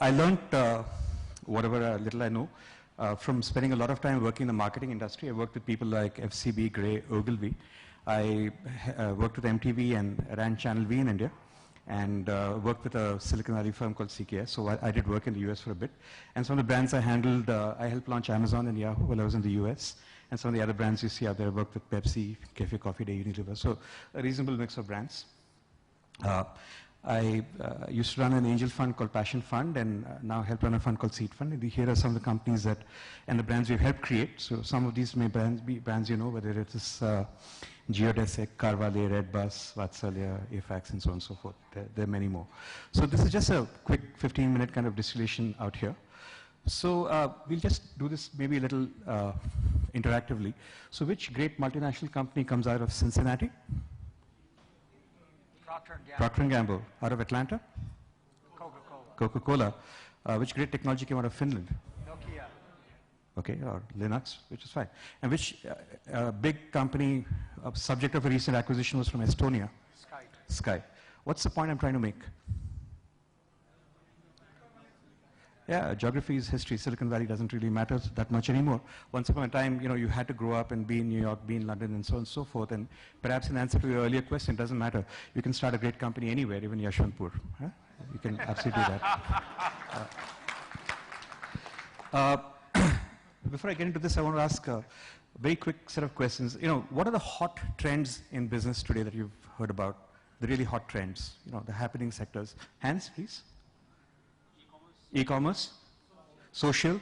I learned whatever little I know from spending a lot of time working in the marketing industry. I worked with people like FCB, Gray, Ogilvy. I worked with MTV and ran Channel V in India, and worked with a Silicon Valley firm called CKS. So I did work in the US for a bit. And some of the brands I handled, I helped launch Amazon and Yahoo while I was in the US. And some of the other brands you see out there, I worked with Pepsi, Cafe Coffee Day, Unilever. So a reasonable mix of brands. I used to run an angel fund called Passion Fund, and now help run a fund called Seed Fund. And here are some of the companies that, and the brands we've helped create. So some of these may be brands you know, whether it is Geodesic, Carvale, Redbus, Vatsalya, Afax, and so on and so forth. There are many more. So this is just a quick 15-minute kind of distillation out here. So we'll just do this maybe a little interactively. So which great multinational company comes out of Cincinnati? Procter & Gamble. Out of Atlanta? Coca-Cola. Coca-Cola. Which great technology came out of Finland? Nokia. Okay, or Linux, which is fine. And which big company, subject of a recent acquisition, was from Estonia? Sky. What's the point I'm trying to make? Yeah, geography is history. Silicon Valley doesn't really matter that much anymore. Once upon a time, you had to grow up and be in New York, be in London, and so on and so forth. And perhaps in answer to your earlier question, it doesn't matter. You can start a great company anywhere, even Yashwantpur. Huh? You can absolutely do that. Before I get into this, I want to ask a very quick set of questions. What are the hot trends in business today that you've heard about? The really hot trends, the happening sectors. Hands, please. E-commerce, social,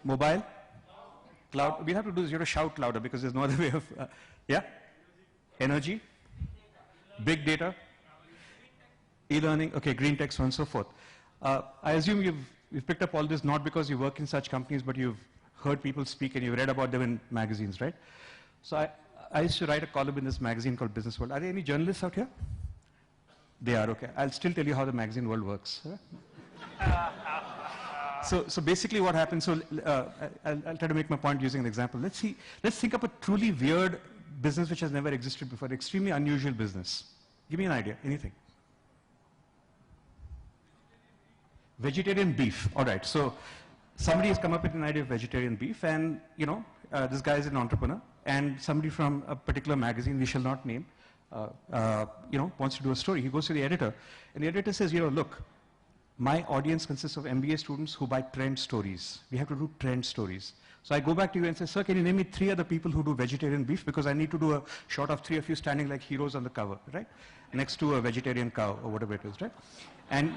mobile, cloud. We have to do is you have to shout louder because there's no other way of, yeah? Energy, big data, e-learning, okay, green tech, so on and so forth. I assume you've picked up all this not because you work in such companies, but you've heard people speak and you've read about them in magazines, right? So I used to write a column in this magazine called Business World. Are there any journalists out here? They are, okay. I'll still tell you how the magazine world works. So basically what happens, I'll try to make my point using an example. Let's think of a truly weird business which has never existed before, extremely unusual business. Give me an idea, anything. Vegetarian beef, all right. So somebody has come up with an idea of vegetarian beef, and this guy is an entrepreneur, and somebody from a particular magazine, we shall not name, wants to do a story. He goes to the editor, and the editor says, look, my audience consists of MBA students who buy trend stories. We have to do trend stories. So I go back to you and say, sir, can you name me 3 other people who do vegetarian beef? Because I need to do a shot of 3 of you standing like heroes on the cover, right? Next to a vegetarian cow or whatever it is, right? And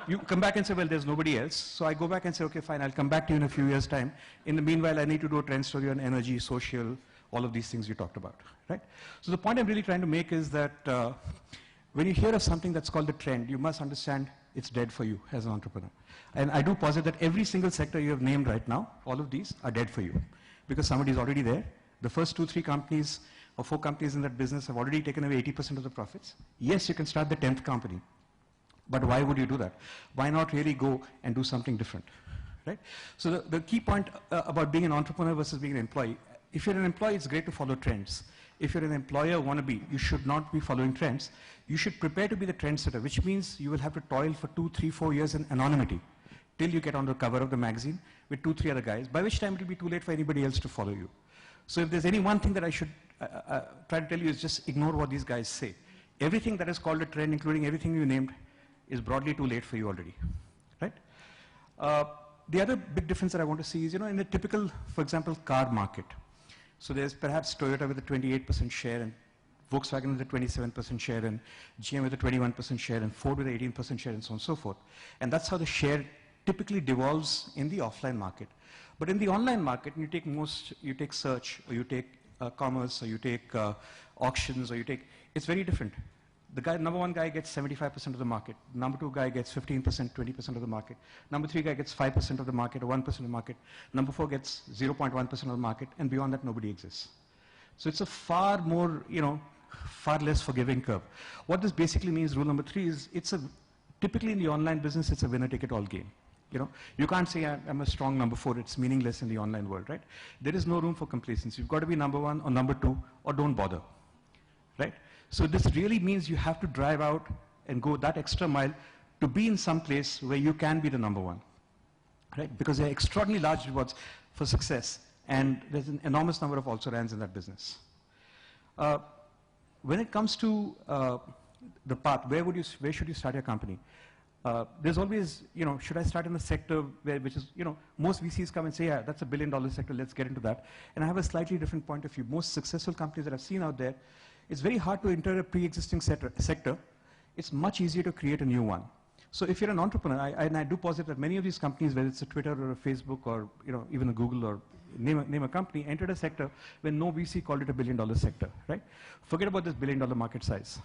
you come back and say, well, there's nobody else. So I go back and say, okay, fine, I'll come back to you in a few years' time. In the meanwhile, I need to do a trend story on energy, social, all of these things you talked about, right? So the point I'm really trying to make is that when you hear of something that's called the trend, you must understand it's dead for you as an entrepreneur. And I do posit that every single sector you have named right now, all of these are dead for you because somebody is already there. The first 2, 3 companies or 4 companies in that business have already taken away 80% of the profits. Yes, you can start the 10th company, but why would you do that? Why not really go and do something different, right? So the key point about being an entrepreneur versus being an employee, if you're an employee, it's great to follow trends. If you're an employer wannabe, you should not be following trends. You should prepare to be the trendsetter, which means you will have to toil for 2, 3, 4 years in anonymity till you get on the cover of the magazine with 2, 3 other guys, by which time it will be too late for anybody else to follow you. So if there's any one thing that I should try to tell you is just ignore what these guys say. Everything that is called a trend, including everything you named, is broadly too late for you already, right? The other big difference that I want to see is, in the typical, for example, car market. So there's perhaps Toyota with a 28% share, and Volkswagen with a 27% share, and GM with a 21% share, and Ford with an 18% share, and so on and so forth. And that's how the share typically devolves in the offline market. But in the online market, you take search, or you take commerce, or you take auctions, or it's very different. The number 1 guy gets 75% of the market. Number 2 guy gets 15%, 20% of the market. Number 3 guy gets 5% of the market, or 1% of the market. Number 4 gets 0.1% of the market, and beyond that, nobody exists. So it's a far more, far less forgiving curve. What this basically means, rule number 3, is typically in the online business, it's a winner-take-it-all game. You can't say I'm a strong number 4. It's meaningless in the online world, right? There is no room for complacency. You've got to be number 1 or number 2, or don't bother, right? So this really means you have to drive out and go that extra mile to be in some place where you can be the number one, right? Because there are extraordinarily large rewards for success, and there's an enormous number of also-rans in that business. When it comes to the path, where should you start your company? There's always, should I start in a sector which is, most VCs come and say, yeah, that's $1 billion sector, let's get into that. And I have a slightly different point of view. Most successful companies that I've seen out there, it's very hard to enter a pre-existing sector. It's much easier to create a new one. So if you're an entrepreneur, and I do posit that many of these companies, whether it's a Twitter or a Facebook or even a Google or name a company, entered a sector when no VC called it a $1 billion sector, right? Forget about this $1 billion market size.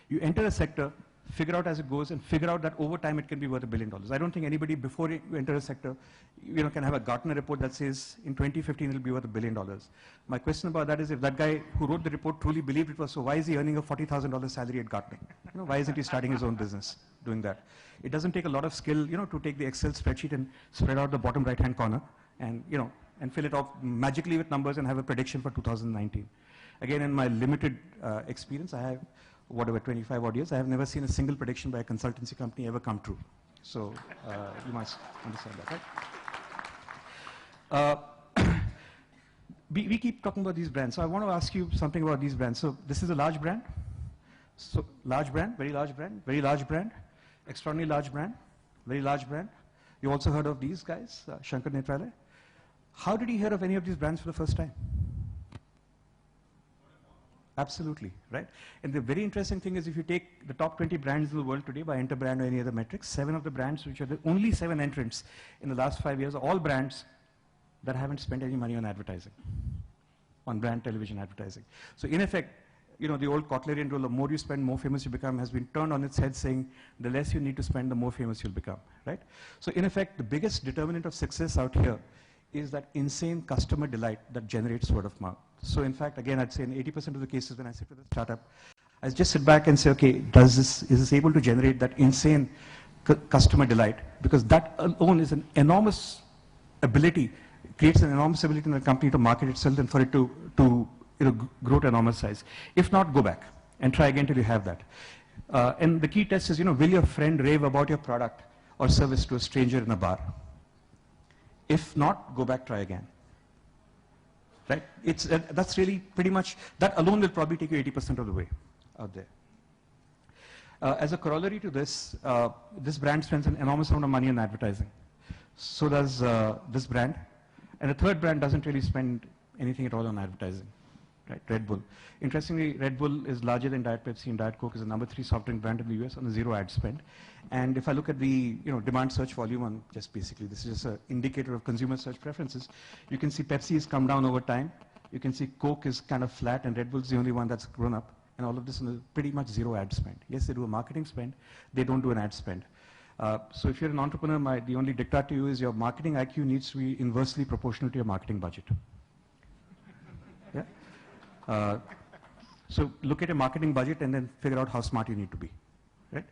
You enter a sector, figure out as it goes, and figure out that over time it can be worth $1 billion. I don't think anybody before you enter a sector, can have a Gartner report that says in 2015 it'll be worth $1 billion. My question about that is, if that guy who wrote the report truly believed it was so, why is he earning a $40,000 salary at Gartner? Why isn't he starting his own business doing that? It doesn't take a lot of skill, to take the Excel spreadsheet and spread out the bottom right-hand corner and, and fill it off magically with numbers and have a prediction for 2019. Again, in my limited experience, I have 25 odd years, I have never seen a single prediction by a consultancy company ever come true. So you must understand that, right? We keep talking about these brands. So I want to ask you something about these brands. So this is a large brand. So large brand, very large brand, very large brand, extraordinarily large brand, very large brand. You also heard of these guys, Shankar Netralaya. How did you hear of any of these brands for the first time? Absolutely, right? And the very interesting thing is, if you take the top 20 brands in the world today by Interbrand or any other metrics, 7 of the brands, which are the only 7 entrants in the last 5 years, are all brands that haven't spent any money on advertising, on brand television advertising. So in effect, the old Cotlerian rule, the more you spend, more famous you become, has been turned on its head, saying the less you need to spend, the more famous you'll become, right? So in effect, the biggest determinant of success out here is that insane customer delight that generates word of mouth. So in fact, again, I'd say in 80% of the cases when I sit with a startup, I just sit back and say, okay, is this able to generate that insane customer delight? Because that alone is an enormous ability, creates an enormous ability in the company to market itself and for it to grow to enormous size. If not, go back and try again till you have that. And the key test is, will your friend rave about your product or service to a stranger in a bar? If not, go back, try again. Right? That's really pretty much, that alone will probably take you 80% of the way out there. As a corollary to this, this brand spends an enormous amount of money on advertising. So does this brand. And the third brand doesn't really spend anything at all on advertising. Right? Red Bull. Interestingly, Red Bull is larger than Diet Pepsi, and Diet Coke is the #3 soft drink brand in the US on a 0 ad spend. And if I look at the demand search volume on just basically, this is just an indicator of consumer search preferences, you can see Pepsi has come down over time. You can see Coke is kind of flat, and Red Bull is the only one that's grown up. And all of this is pretty much 0 ad spend. Yes, they do a marketing spend. They don't do an ad spend. So if you're an entrepreneur, the only diktat to you is your marketing IQ needs to be inversely proportional to your marketing budget. Yeah? So look at your marketing budget and then figure out how smart you need to be. Right?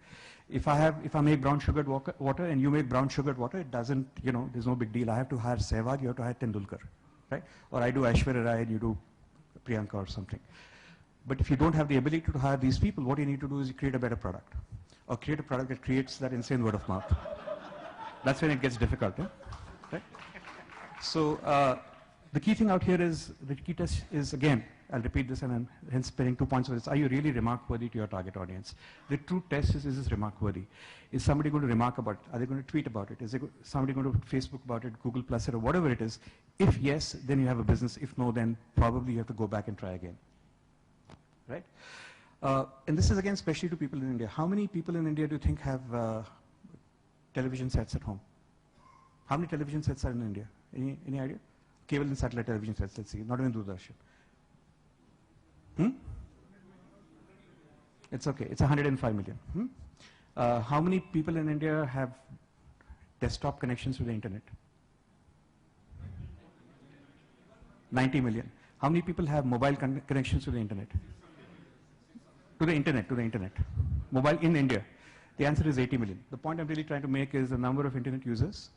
If I make brown sugared water and you make brown sugared water, it doesn't, there's no big deal. I have to hire Sehwag, you have to hire Tendulkar, right? Or I do Aishwarya Rai and you do Priyanka or something. But if you don't have the ability to hire these people, what you need to do is you create a better product. Or create a product that creates that insane word of mouth. That's when it gets difficult, right? So the key thing out here is, the key test is, again, I'll repeat this and I'm hence spending 2 points on this. Are you really remark worthy to your target audience? The true test is this remark worthy? Is somebody going to remark about it? Are they going to tweet about it? Is somebody going to Facebook about it, Google Plus it, or whatever it is? If yes, then you have a business. If no, then probably you have to go back and try again. Right? And this is again especially to people in India. How many people in India do you think have television sets at home? How many television sets are in India? Any idea? Cable and satellite television sets, let's see, not even Doordarshan. It's okay, it's 105 million. How many people in India have desktop connections to the internet? 90 million. How many people have mobile connections to the internet? To the internet. Mobile in India. The answer is 80 million. The point I'm really trying to make is the number of internet users.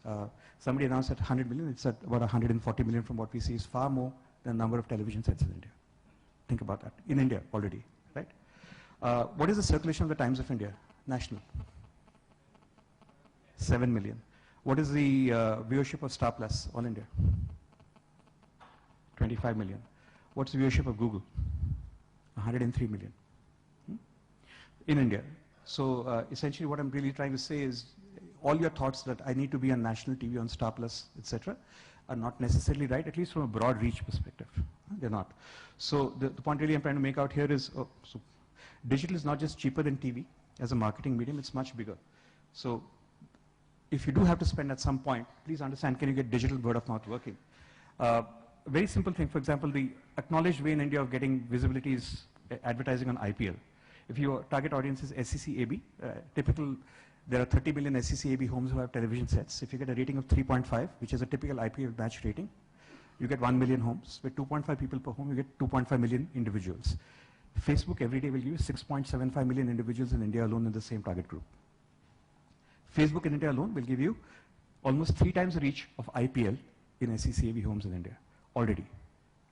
Somebody announced at 100 million, it's at about 140 million from what we see, is far more than the number of television sets in India. Think about that. In India already, right? What is the circulation of the Times of India? National. 7 million. What is the viewership of Star Plus, All India? 25 million. What's the viewership of Google? 103 million. In India. So essentially what I'm really trying to say is all your thoughts that I need to be on national TV, on Star Plus, etc., are not necessarily right, at least from a broad reach perspective. They're not. So the point really I'm trying to make out here is, so digital is not just cheaper than TV as a marketing medium, it's much bigger. So if you do have to spend at some point, please understand, can you get digital word of mouth working? Very simple thing, for example, the acknowledged way in India of getting visibility is advertising on IPL. If your target audience is SCCAB, there are 30 million SCCAB homes who have television sets. If you get a rating of 3.5, which is a typical IPL match rating, you get 1 million homes. With 2.5 people per home, you get 2.5 million individuals. Facebook every day will give you 6.75 million individuals in India alone in the same target group. Facebook in India alone will give you almost 3 times the reach of IPL in SCCAB homes in India already.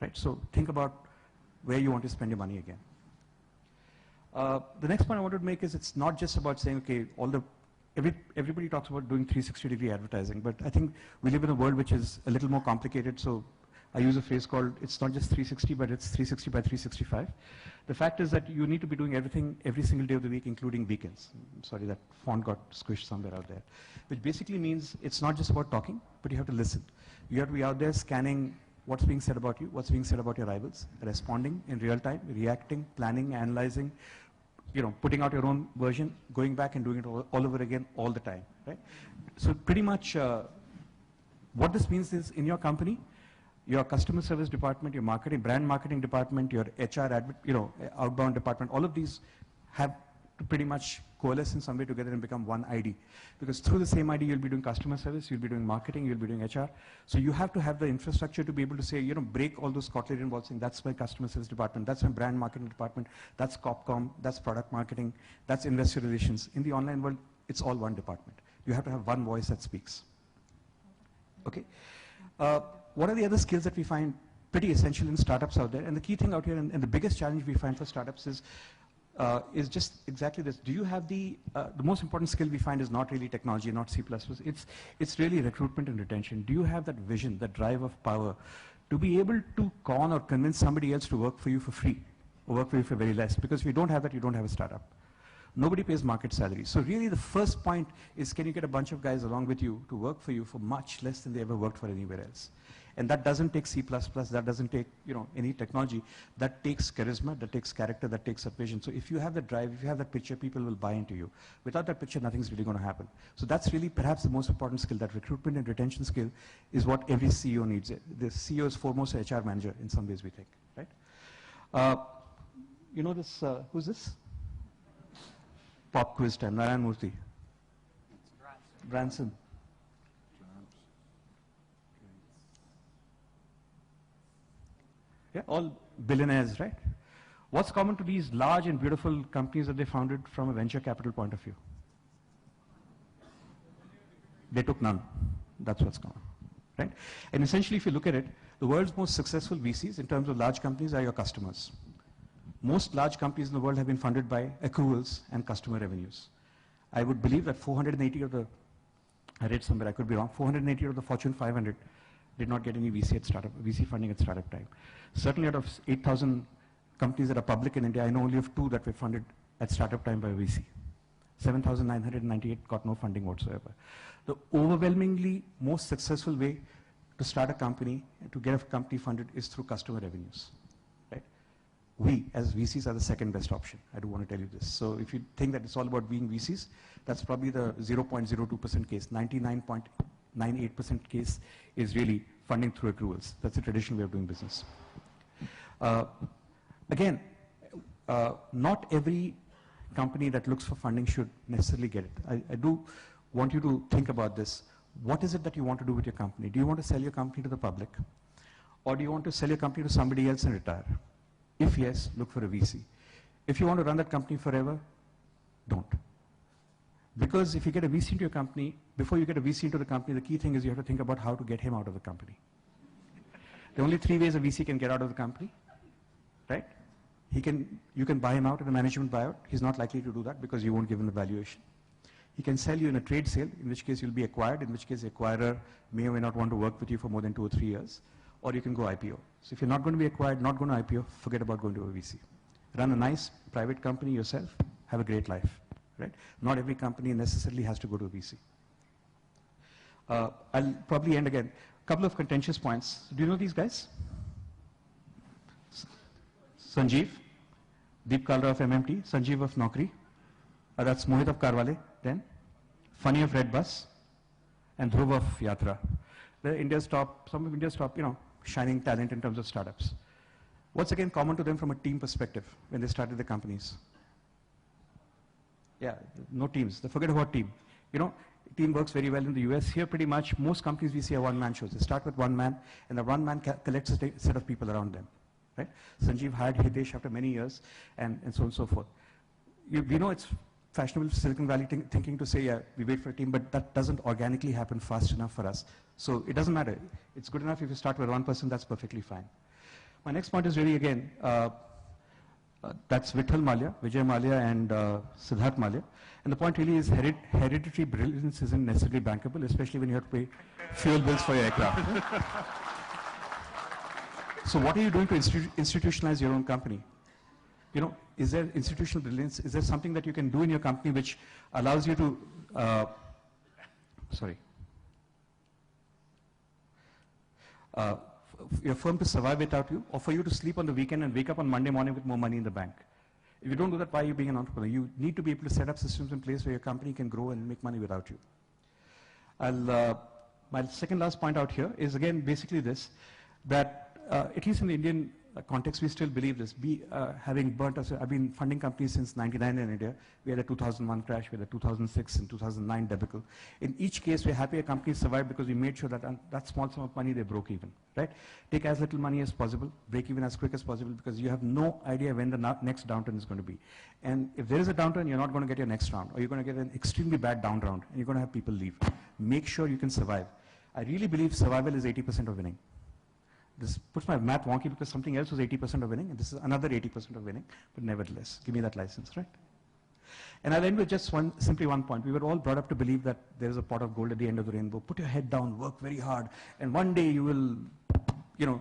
Right? So think about where you want to spend your money again. The next point I wanted to make is it's not just about saying, okay, everybody talks about doing 360-degree advertising, but I think we live in a world which is a little more complicated, so I use a phrase called, it's not just 360, but it's 360 by 365. The fact is that you need to be doing everything every single day of the week, including weekends. Sorry, that font got squished somewhere out there. Which basically means it's not just about talking, but you have to listen. You have to be out there scanning what's being said about you, what's being said about your rivals, responding in real time, reacting, planning, analyzing, putting out your own version, going back and doing it all over again all the time, right? So pretty much what this means is in your company, your customer service department, your marketing, brand marketing department, your HR, outbound department, all of these have to pretty much coalesce in some way together and become one ID. Because through the same ID, you'll be doing customer service, you'll be doing marketing, you'll be doing HR. So you have to have the infrastructure to be able to say, break all those Kotlerian walls, saying that's my customer service department, that's my brand marketing department, that's CopCom, that's product marketing, that's investor relations. In the online world, it's all one department. You have to have one voice that speaks. Okay. What are the other skills that we find pretty essential in startups out there? And the key thing out here, and the biggest challenge we find for startups is just exactly this. Do you have the most important skill we find is not really technology, not C++. It's really recruitment and retention. Do you have that vision, that drive of power to be able to con or convince somebody else to work for you for free or work for you for very less? Because if you don't have that, you don't have a startup. Nobody pays market salary. So really the first point is, can you get a bunch of guys along with you to work for you for much less than they ever worked for anywhere else? And that doesn't take C++, that doesn't take any technology. That takes charisma, that takes character, that takes a vision. So if you have that drive, if you have that picture, people will buy into you. Without that picture, nothing's really going to happen. So that's really perhaps the most important skill. That recruitment and retention skill is what every CEO needs. The CEO is foremost an HR manager in some ways, we think, right? This, who's this? Pop quiz time, Narayan Murthy. Branson. Yeah, all billionaires, right? What's common to these large and beautiful companies that they founded from a venture capital point of view? They took none. That's what's common, right? And essentially, if you look at it, the world's most successful VCs in terms of large companies are your customers. Most large companies in the world have been funded by accruals and customer revenues. I would believe that 480 of the, I read somewhere, I could be wrong, 480 of the Fortune 500 did not get any VC funding at startup time. Certainly out of 8,000 companies that are public in India, I know only of 2 that were funded at startup time by VC. 7,998 got no funding whatsoever. The overwhelmingly most successful way to start a company, to get a company funded, is through customer revenues. Right? We, as VCs, are the second best option. I do want to tell you this. So if you think that it's all about being VCs, that's probably the 0.02% case. 99.98% case is really funding through accruals. That's the traditional way of doing business. Again, not every company that looks for funding should necessarily get it. I do want you to think about this. What is it that you want to do with your company? Do you want to sell your company to the public? Or do you want to sell your company to somebody else and retire? If yes, look for a VC. If you want to run that company forever, don't. Because if you get a VC into your company, before you get a VC into the company, the key thing is you have to think about how to get him out of the company. There are only 3 ways a VC can get out of the company, right? You can buy him out in a management buyout. He's not likely to do that because you won't give him the valuation. He can sell you in a trade sale, in which case you'll be acquired, in which case the acquirer may or may not want to work with you for more than 2 or 3 years, or you can go IPO. So if you're not going to be acquired, not going to IPO, forget about going to a VC. Run a nice private company yourself, have a great life, right? Not every company necessarily has to go to a VC. I'll probably end again. A couple of contentious points. Do you know these guys? Sanjeev, Deep Kalra of MMT, Sanjeev of Naukri, that's Mohit of Carvale, then Funny of Redbus, and Dhruv of Yatra. They're India's top, some of India's top, shining talent in terms of startups. What's again common to them from a team perspective when they started the companies? Yeah, no teams. They forget about team. Team works very well in the US. Here, pretty much, most companies we see are one-man shows. They start with one man, and the one man collects a set of people around them. Right? Sanjeev hired Hitesh after many years, and so on and so forth. We know it's fashionable Silicon Valley thinking to say, yeah, we wait for a team, but that doesn't organically happen fast enough for us. So it doesn't matter. It's good enough if you start with one person, that's perfectly fine. My next point is really, again, that's Vitthal Mallya, Vijay Mallya, and Siddharth Mallya. And the point really is hereditary brilliance isn't necessarily bankable, especially when you have to pay fuel bills for your aircraft. So what are you doing to institutionalize your own company? Is there institutional brilliance? Is there something that you can do in your company which allows you to, your firm to survive without you, or for you to sleep on the weekend and wake up on Monday morning with more money in the bank? If you don't do that, why are you being an entrepreneur? You need to be able to set up systems in place where your company can grow and make money without you. My second last point out here is again basically this, that at least in the Indian context, we still believe this. Having burnt us, I've been funding companies since '99 in India. We had a 2001 crash, we had a 2006 and 2009 debacle. In each case, we're happy a company survived because we made sure that that small sum of money, they broke even, right? Take as little money as possible, break even as quick as possible, because you have no idea when the next downturn is going to be. And if there is a downturn, you're not going to get your next round, or you're going to get an extremely bad down round, and you're going to have people leave. Make sure you can survive. I really believe survival is 80% of winning. This puts my math wonky because something else was 80% of winning, and this is another 80% of winning, but nevertheless, give me that license, right? And I'll end with just simply one point. We were all brought up to believe that there is a pot of gold at the end of the rainbow. Put your head down, work very hard, and one day you will,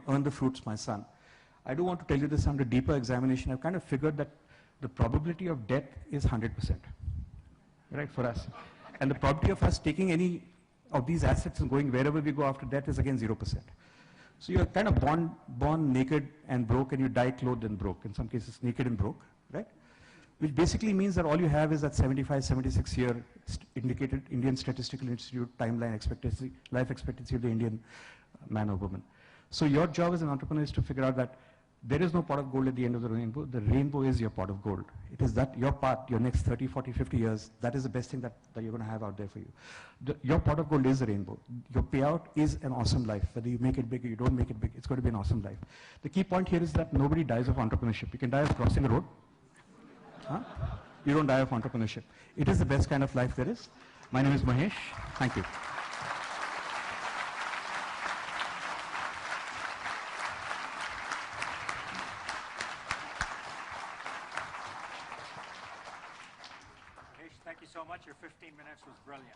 earn the fruits, my son. I do want to tell you this under deeper examination. I've kind of figured that the probability of death is 100%, right, for us. And the probability of us taking any of these assets and going wherever we go after death is again 0%. So you're kind of born naked and broke, and you die clothed and broke, in some cases naked and broke, right? Which basically means that all you have is that 75, 76 year indicated Indian Statistical Institute timeline expectancy, life expectancy of the Indian man or woman. So your job as an entrepreneur is to figure out that there is no pot of gold at the end of the rainbow. The rainbow is your pot of gold. It is that your part, your next 30, 40, 50 years, that is the best thing that you're going to have out there for you. Your pot of gold is the rainbow. Your payout is an awesome life. Whether you make it big or you don't make it big, it's going to be an awesome life. The key point here is that nobody dies of entrepreneurship. You can die of crossing the road. Huh? You don't die of entrepreneurship. It is the best kind of life there is. My name is Mahesh. Thank you. Thank you so much. Your 15 minutes was brilliant.